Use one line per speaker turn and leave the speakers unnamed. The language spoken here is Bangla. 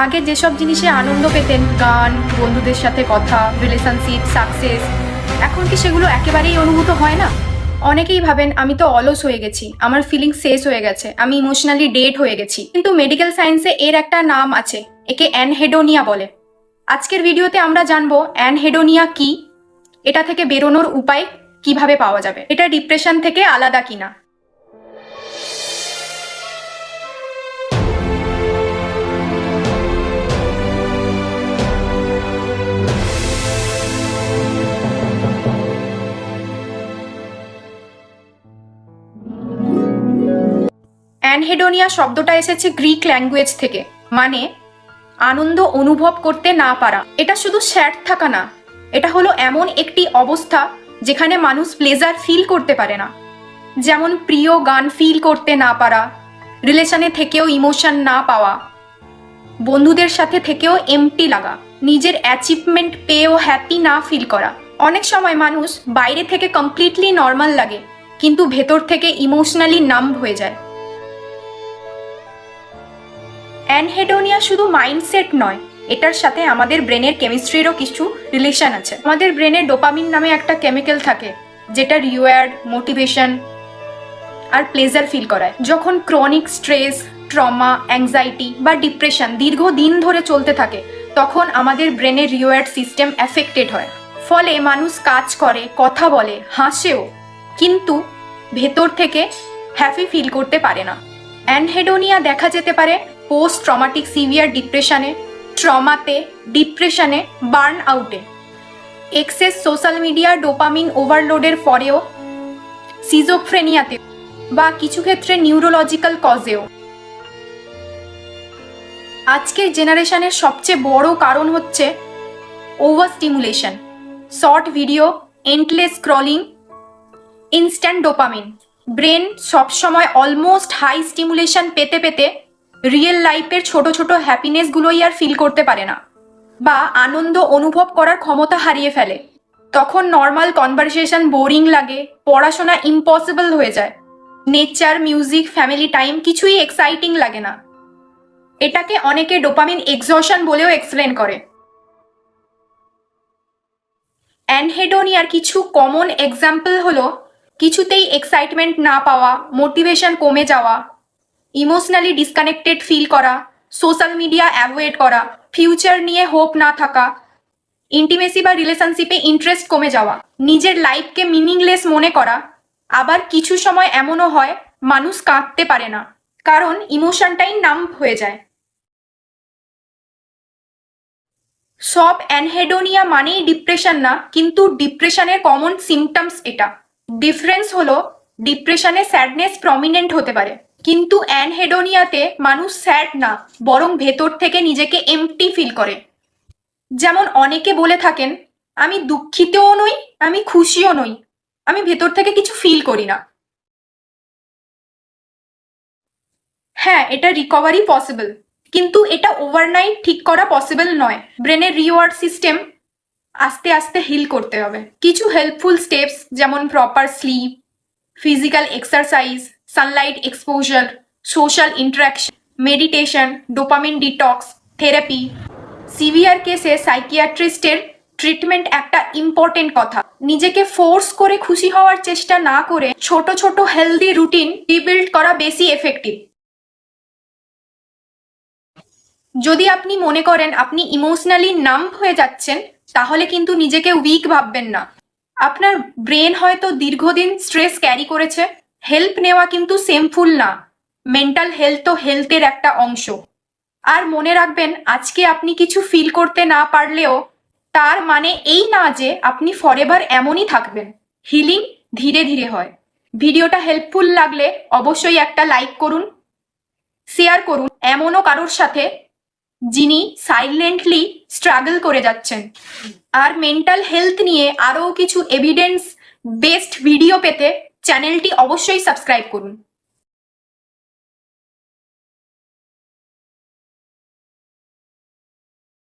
আগে যেসব জিনিসে আনন্দ পেতেন, গান, বন্ধুদের সাথে কথা, রিলেশনশিপ, সাকসেস, এখন কি সেগুলো একেবারেই অনুভূত হয় না? অনেকেই ভাবেন আমি তো অলস হয়ে গেছি, আমার ফিলিং শেষ হয়ে গেছে, আমি ইমোশনালি ডেড হয়ে গেছি। কিন্তু মেডিকেল সায়েন্সে এর একটা নাম আছে, একে অ্যানহেডোনিয়া বলে। আজকের ভিডিওতে আমরা জানবো অ্যানহেডোনিয়া কি, এটা থেকে বেরোনোর উপায় কিভাবে পাওয়া যাবে, এটা ডিপ্রেশন থেকে আলাদা কিনা। অ্যানহেডোনিয়া শব্দটা এসেছে গ্রিক ল্যাঙ্গুয়েজ থেকে, মানে আনন্দ অনুভব করতে না পারা। এটা শুধু স্যাড থাকা না, এটা হলো এমন একটি অবস্থা যেখানে মানুষ প্লেজার ফিল করতে পারে না। যেমন প্রিয় গান ফিল করতে না পারা, রিলেশনে থেকেও ইমোশন না পাওয়া, বন্ধুদের সাথে থেকেও এমটি লাগা, নিজের অ্যাচিভমেন্ট পেয়েও হ্যাপি না ফিল করা। অনেক সময় মানুষ বাইরে থেকে কমপ্লিটলি নর্মাল লাগে, কিন্তু ভেতর থেকে ইমোশনালি নাম্ব হয়ে যায়। অ্যানহেডোনিয়া শুধু মাইন্ডসেট নয়, এটার সাথে আমাদের ব্রেনের কেমিস্ট্রিরও কিছু রিলেশন আছে। আমাদের ব্রেনে ডোপামিন নামে একটা কেমিক্যাল থাকে, যেটা রিওয়ার্ড, মোটিভেশন আর প্লেজার ফিল করায়। যখন ক্রনিক স্ট্রেস, ট্রমা, অ্যাংজাইটি বা ডিপ্রেশন দীর্ঘদিন ধরে চলতে থাকে, তখন আমাদের ব্রেনের রিওয়ার্ড সিস্টেম অ্যাফেক্টেড হয়। ফলে মানুষ কাজ করে, কথা বলে, হাসেও, কিন্তু ভেতর থেকে হ্যাপি ফিল করতে পারে না। অ্যানহেডোনিয়া দেখা যেতে পারে পোস্ট ট্রমাটিক সিভিয়ার ডিপ্রেশনে, ট্রমাতে, ডিপ্রেশনে, বার্ন আউটে, এক্সেস সোশ্যাল মিডিয়া ডোপামিন ওভারলোডের পরেও, সিজোফ্রেনিয়াতে বা কিছু ক্ষেত্রে নিউরোলজিক্যাল কজেও। আজকের জেনারেশনের সবচেয়ে বড় কারণ হচ্ছে over stimulation, short video, endless scrolling, instant dopamine. Brain সবসময় অলমোস্ট হাই স্টিমুলেশন পেতে পেতে রিয়েল লাইফের ছোট ছোট হ্যাপিনেসগুলোই আর ফিল করতে পারে না, বা আনন্দ অনুভব করার ক্ষমতা হারিয়ে ফেলে। তখন নর্মাল কনভারসেশন বোরিং লাগে, পড়াশোনা ইম্পসিবল হয়ে যায়, নেচার, মিউজিক, ফ্যামিলি টাইম কিছুই এক্সাইটিং লাগে না। এটাকে অনেকে ডোপামিন এক্সহশন বলেও এক্সপ্লেন করে। অ্যানহেডোনিয়ার কিছু কমন এক্সাম্পল হলো কিছুতেই এক্সাইটমেন্ট না পাওয়া, মোটিভেশন কমে যাওয়া, ইমোশনালি ডিসকানেক্টেড ফিল করা, সোশ্যাল মিডিয়া অ্যাভয়েড করা, ফিউচার নিয়ে হোপ না থাকা, ইন্টিমেসি বা রিলেশনশিপে ইন্টারেস্ট কমে যাওয়া, নিজের লাইফকে মিনিংলেস মনে করা। আবার কিছু সময় এমনও হয় মানুষ কাঁদতে পারে না, কারণ ইমোশনটাই নাম্ব হয়ে যায়। সব অ্যানহেডোনিয়া মানেই ডিপ্রেশন না, কিন্তু ডিপ্রেশনের কমন সিমটমস এটা। ডিফারেন্স হলো ডিপ্রেশনে স্যাডনেস প্রমিনেন্ট হতে পারে, কিন্তু অ্যানহেডোনিয়াতে মানুষ স্যাড না, বরং ভেতর থেকে নিজেকে এমটি ফিল করে। যেমন অনেকে বলে থাকেন, আমি দুঃখিতও নই, আমি খুশিও নই, আমি ভেতর থেকে কিছু ফিল করি না। হ্যাঁ, এটা রিকভারি পসিবল, কিন্তু এটা ওভারনাইট ঠিক করা পসিবল নয়। ব্রেনের রিওয়ার্ড সিস্টেম আস্তে আস্তে হিল করতে হবে। কিছু হেল্পফুল স্টেপস যেমন proper slip, physical exercise, Sunlight exposure, social interaction, meditation, dopamine detox, therapy. Severe কেসে সাইকিয়াট্রিস্টের ট্রিটমেন্ট একটা ইম্পর্টেন্ট কথা। নিজেকে ফোর্স করে খুশি হওয়ার চেষ্টা না করে ছোট ছোট হেলদি রুটিন রিবিল্ড করা বেশি এফেক্টিভ। যদি আপনি মনে করেন আপনি ইমোশনালি নাম্ব হয়ে যাচ্ছেন, তাহলে কিন্তু নিজেকে উইক ভাববেন না। আপনার ব্রেন হয়তো দীর্ঘদিন স্ট্রেস ক্যারি করেছে, হেল্প নেওয়া কিন্তু সেমফুল না। মেন্টাল হেলথ তো হেলথের একটা অংশ। আর মনে রাখবেন, আজকে আপনি কিছু ফিল করতে না পারলেও তার মানে এই না যে আপনি ফরএভার এমনই থাকবেন। হিলিং ধীরে ধীরে হয়। ভিডিওটা হেল্পফুল লাগলে অবশ্যই একটা লাইক করুন, শেয়ার করুন এমনও কারোর সাথে যিনি সাইলেন্টলি স্ট্রাগল করে যাচ্ছেন। আর মেন্টাল হেলথ নিয়ে আরও কিছু এভিডেন্স বেসড ভিডিও পেতে চ্যানেলটি অবশ্যই সাবস্ক্রাইব করুন।